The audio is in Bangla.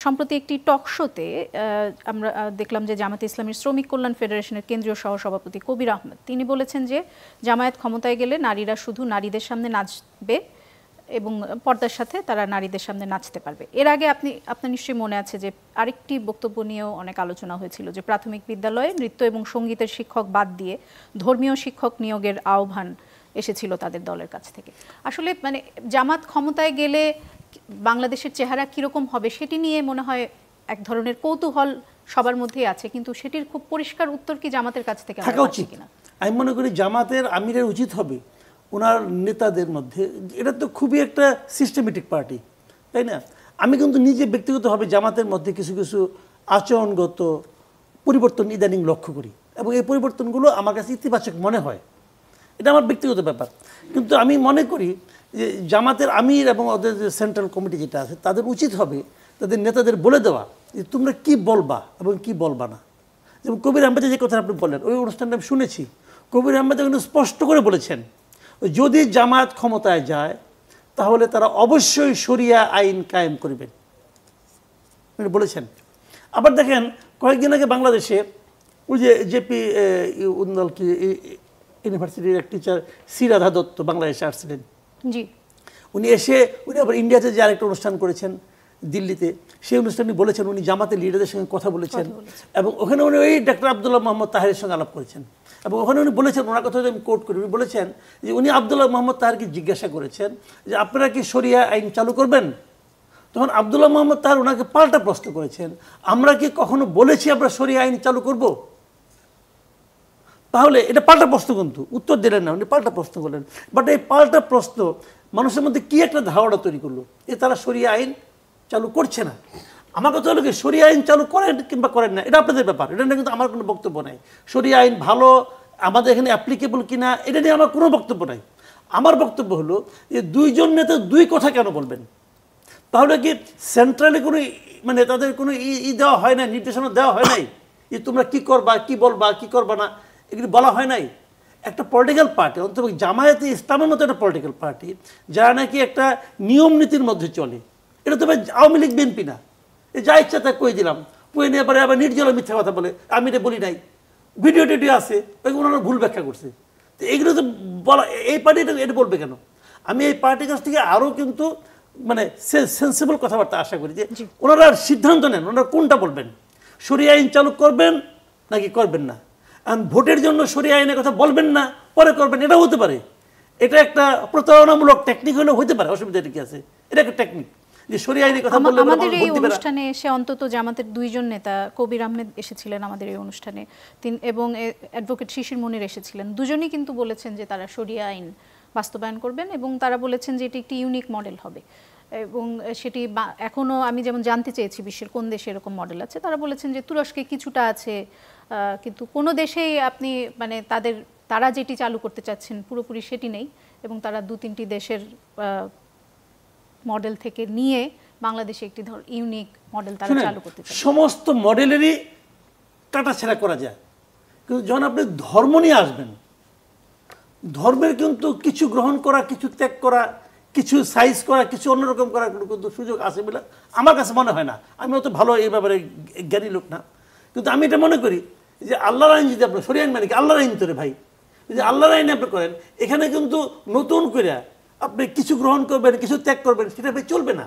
সম্প্রতি একটি টক শোতে আমরা দেখলাম যে জামায়াতে ইসলামীর শ্রমিক কল্যাণ ফেডারেশনের কেন্দ্রীয় সহসভাপতি কবির আহমেদ তিনি বলেছেন যে জামায়াত ক্ষমতায় গেলে নারীরা শুধু নারীদের সামনে নাচবে এবং পর্দার সাথে তারা নারীদের সামনে নাচতে পারবে। এর আগে আপনার নিশ্চয়ই মনে আছে যে আরেকটি বক্তব্য নিয়েও অনেক আলোচনা হয়েছিল যে প্রাথমিক বিদ্যালয়ে নৃত্য এবং সঙ্গীতের শিক্ষক বাদ দিয়ে ধর্মীয় শিক্ষক নিয়োগের আহ্বান এসেছিল তাদের দলের কাছ থেকে। আসলে মানে জামাত ক্ষমতায় গেলে বাংলাদেশের চেহারা কীরকম হবে সেটি নিয়ে মনে হয় এক ধরনের কৌতূহল সবার মধ্যেই আছে, কিন্তু সেটির খুব পরিষ্কার উত্তর কি জামাতের কাছ থেকে থাকা উচিত কিনা? আমি মনে করি জামাতের আমিরের উচিত হবে ওনার নেতাদের মধ্যে, এটা তো খুবই একটা সিস্টেমেটিক পার্টি, তাই না? আমি কিন্তু নিজে ব্যক্তিগতভাবে জামাতের মধ্যে কিছু কিছু আচরণগত পরিবর্তন ইদানিং লক্ষ্য করি এবং এই পরিবর্তনগুলো আমার কাছে ইতিবাচক মনে হয়, এটা আমার ব্যক্তিগত ব্যাপার। কিন্তু আমি মনে করি যে জামাতের আমির এবং ওদের যে সেন্ট্রাল কমিটি যেটা আছে তাদের উচিত হবে তাদের নেতাদের বলে দেওয়া যে তোমরা কি বলবা এবং কি বলবা না। যেমন কবির আহমেদের যে কথা আপনি বললেন, ওই অনুষ্ঠানটা আমি শুনেছি। কবির আহমেদ কিন্তু স্পষ্ট করে বলেছেন যদি জামাত ক্ষমতায় যায় তাহলে তারা অবশ্যই শরিয়া আইন কায়েম করবেন বলেছেন। আবার দেখেন কয়েকদিন আগে বাংলাদেশে ওই যে জেপি ইউনিভার্সিটির এক টিচার সি রাধা দত্ত বাংলাদেশে আসছিলেন। জি, উনি আবার ইন্ডিয়াতে যে আরেকটা অনুষ্ঠান করেছেন দিল্লিতে, সেই অনুষ্ঠানে বলেছেন উনি জামাতের লিডারদের সঙ্গে কথা বলেছেন এবং ওখানে উনি ওই ডক্টর আব্দুল্লাহ মোহাম্মদ তাহেরের সঙ্গে আলাপ করেছেন এবং ওখানে উনি বলেছেন, ওনার কথা আমি কোট করি, উনি বলেছেন যে উনি আব্দুল্লাহ মোহাম্মদ তাহেরকে জিজ্ঞাসা করেছেন যে আপনারা কি শরিয়া আইন চালু করবেন? তখন আব্দুল্লাহ মোহাম্মদ তাহের ওনাকে পাল্টা প্রশ্ন করেছেন, আমরা কি কখনো বলেছি আমরা শরিয়া আইন চালু করব? তাহলে এটা পাল্টা প্রশ্ন, কিন্তু উত্তর দিলেন না, উনি পাল্টা প্রশ্ন করলেন। বাট এই পাল্টা প্রশ্ন মানুষের মধ্যে কি একটা ধারণা তৈরি করলো যে তারা শরিয়া আইন চালু করছে না। আমার কথা হলো কি, শরিয়া আইন চালু করেন কিংবা করেন না এটা আপনাদের ব্যাপার, এটা নিয়ে কিন্তু আমার কোনো বক্তব্য নাই। শরিয়া আইন ভালো আমাদের এখানে অ্যাপ্লিকেবল কিনা এটা নিয়ে আমার কোনো বক্তব্য নাই। আমার বক্তব্য হলো যে দুইজন নেতা দুই কথা কেন বলবেন? তাহলে কি সেন্ট্রালি কোনো মানে তাদের কোনো দেওয়া হয় না, নির্দেশনা দেওয়া হয় নাই যে তোমরা কি করবা, কি বলবা, কি করবা না, এগুলি বলা হয় নাই? একটা পলিটিক্যাল পার্টি, অন্তত জামায়াতে ইসলামের মতো একটা পলিটিক্যাল পার্টি যারা নাকি একটা নিয়ম নীতির মধ্যে চলে, এটা তবে আওয়ামী লীগ বিএনপি না, যা ইচ্ছা তা কই দিলাম, কই নিয়ে পরে আবার নির্জল মিথ্যা কথা বলে, আমি এটা বলি নাই, ভিডিও টিডিও আছে, ওনারা ভুল ব্যাখ্যা করছে। তো এগুলো তো বলা, এই পার্টি এটা বলবে কেন? আমি এই পার্টির কাছ থেকে আরও কিন্তু মানে সেন্সিবল কথাবার্তা আশা করি যে ওনারা সিদ্ধান্ত নেন ওনারা কোনটা বলবেন, শরিয়া আইন চালু করবেন নাকি করবেন না। আর ভোটের জন্য শরিয়া আইনের কথা বলবেন না, পরে করবেন, এটা হতে পারে। এটা একটা প্রতারণামূলক টেকনিক হলেও হতে পারে, অসুবিধা কি আছে? এটা একটা টেকনিক যে শরিয়া আইনের কথা বললে। আমাদের এই অনুষ্ঠানে এসে অন্তত জামাতের দুইজন নেতা, কবির আহমেদ এসেছিলেন আমাদের এই অনুষ্ঠানে, এবং অ্যাডভোকেট শিশির মনির এসেছিলেন, দুজনেই কিন্তু বলেছেন যে তারা শরিয়া আইন বাস্তবায়ন করবেন এবং তারা বলেছেন যে এটি একটি ইউনিক মডেল হবে এবং সেটি এখনও আমি যেমন জানতে চেয়েছি বিশ্বের কোন দেশে এরকম মডেল আছে, তারা বলেছেন যে তুরস্কে কিছুটা আছে, কিন্তু কোনো দেশেই আপনি মানে তারা যেটি চালু করতে চাচ্ছেন পুরোপুরি সেটি নেই এবং তারা দু তিনটি দেশের মডেল থেকে নিয়ে বাংলাদেশে একটি ইউনিক মডেল তারা চালু করতে চান। সমস্ত মডেলেরই কাটাছেঁড়া করা যায়, কিন্তু যখন আপনি ধর্ম নিয়ে আসবেন, ধর্মের কিন্তু কিছু গ্রহণ করা, কিছু ত্যাগ করা, কিছু সাইজ করা, কিছু অন্যরকম করার কিন্তু সুযোগ আছে বলে আমার কাছে মনে হয় না। আমি অত ভালো এই ব্যাপারে জ্ঞানী লোক না, কিন্তু আমি এটা মনে করি যে আল্লাহর আইন যদি আপনার শরিয়া আইন মানে কি আল্লাহর আইন তোরে ভাই, যদি আল্লাহর আইন আপনি করেন, এখানে কিন্তু নতুন করে আপনি কিছু গ্রহণ করবেন, কিছু ত্যাগ করবেন, সেটা চলবে না।